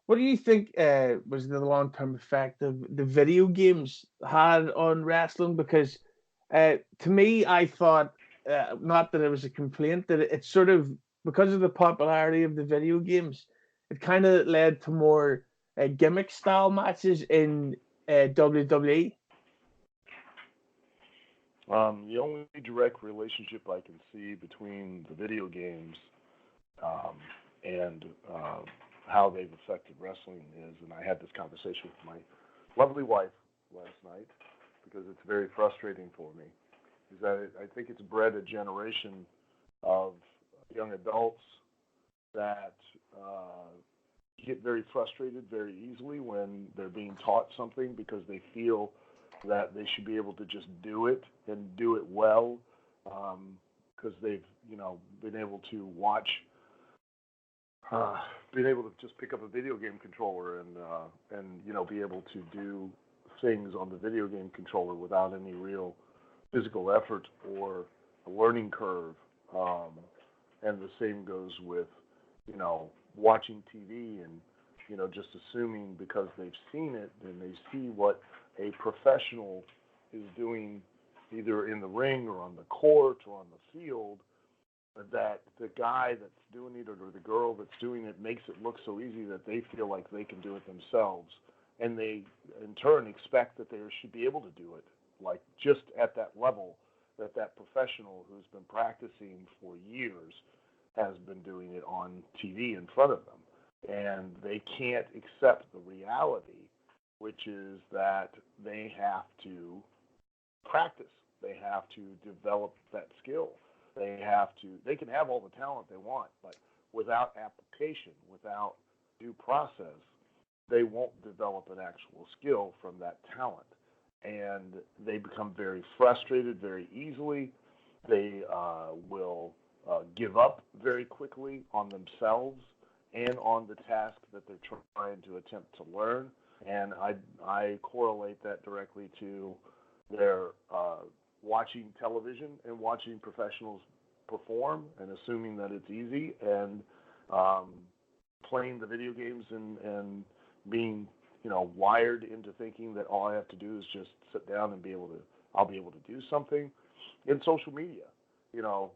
What do you think was the long-term effect of the video games had on wrestling? Because to me, I thought, not that it was a complaint, that it sort of, because of the popularity of the video games, it kind of led to more gimmick style matches in WWE. The only direct relationship I can see between the video games um, and how they've affected wrestling is, and I had this conversation with my lovely wife last night because it's very frustrating for me, is that I think it's bred a generation of young adults that get very frustrated very easily when they're being taught something because they feel that they should be able to just do it and do it well because they've been able to watch uh, being able to just pick up a video game controller and be able to do things on the video game controller without any real physical effort or a learning curve. Um, and the same goes with watching TV and just assuming because they've seen it and they see what a professional is doing either in the ring or on the court or on the field, that the guy that's doing it or the girl that's doing it makes it look so easy that they feel like they can do it themselves, and they in turn expect that they should be able to do it like just at that level that that professional who's been practicing for years has been doing it on TV in front of them, and they can't accept the reality, which is that they have to practice. They have to develop that skill. They can have all the talent they want, but without application, without due process, they won't develop an actual skill from that talent. And they become very frustrated very easily. They will give up very quickly on themselves and on the task that they're trying to attempt to learn. And I correlate that directly to their watching television and watching professionals perform and assuming that it's easy and um, playing the video games and being wired into thinking that all I have to do is just sit down and I'll be able to do something. In social media, you know,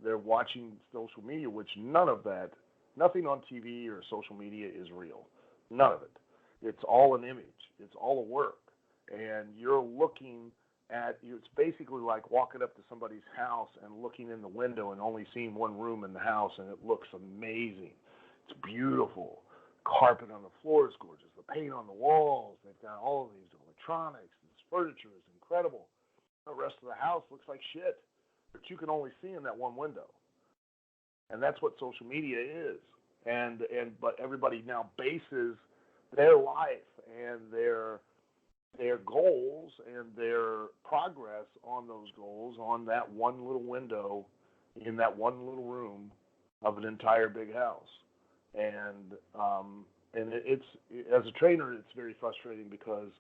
they're watching social media, which nothing on TV or social media is real. None of it. It's all an image. It's all a work, and you're looking it's basically like walking up to somebody's house and looking in the window and only seeing one room in the house, and it looks amazing. It's beautiful. Carpet on the floor is gorgeous. The paint on the walls. They've got all of these electronics. This furniture is incredible. The rest of the house looks like shit, but you can only see in that one window, and that's what social media is. But everybody now bases their life and their goals and their progress on those goals on that one little window in that one little room of an entire big house. And it's as a trainer, it's very frustrating because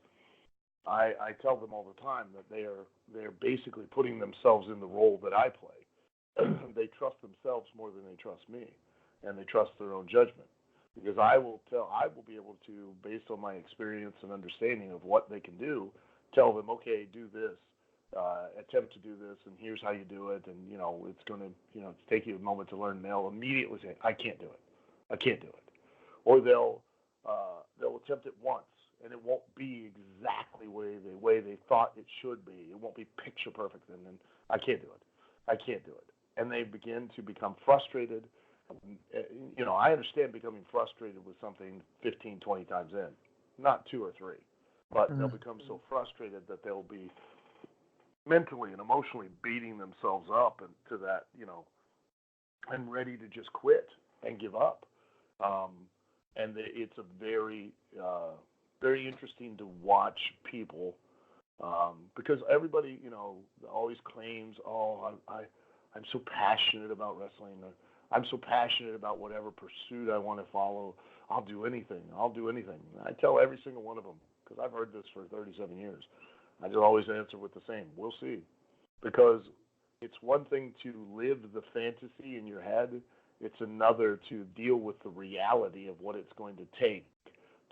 I tell them all the time that they're basically putting themselves in the role that I play. They trust themselves more than they trust me, and they trust their own judgment. Because I will be able to, based on my experience and understanding of what they can do, tell them, okay, do this, attempt to do this, and here's how you do it, and it's going to, take you a moment to learn. And they'll immediately say, I can't do it, I can't do it, or they'll attempt it once, and it won't be exactly the way they thought it should be. It won't be picture perfect, and then I can't do it, I can't do it, and they begin to become frustrated. I understand becoming frustrated with something 15, 20 times in, not two or three, but they'll Mhm. become so frustrated that they'll be mentally and emotionally beating themselves up and to that, and ready to just quit and give up. Um, and it's a very interesting to watch people because everybody, always claims, oh, I'm so passionate about wrestling. Or, I'm so passionate about whatever pursuit I want to follow. I'll do anything. I'll do anything. I tell every single one of them because I've heard this for 37 years. I just always answer with the same. We'll see, because it's one thing to live the fantasy in your head. It's another to deal with the reality of what it's going to take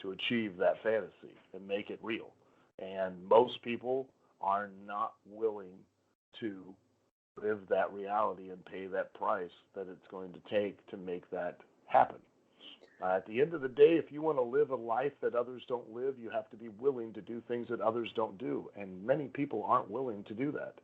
to achieve that fantasy and make it real. And most people are not willing to live that reality and pay that price that it's going to take to make that happen. At the end of the day, if you want to live a life that others don't live, you have to be willing to do things that others don't do. And many people aren't willing to do that.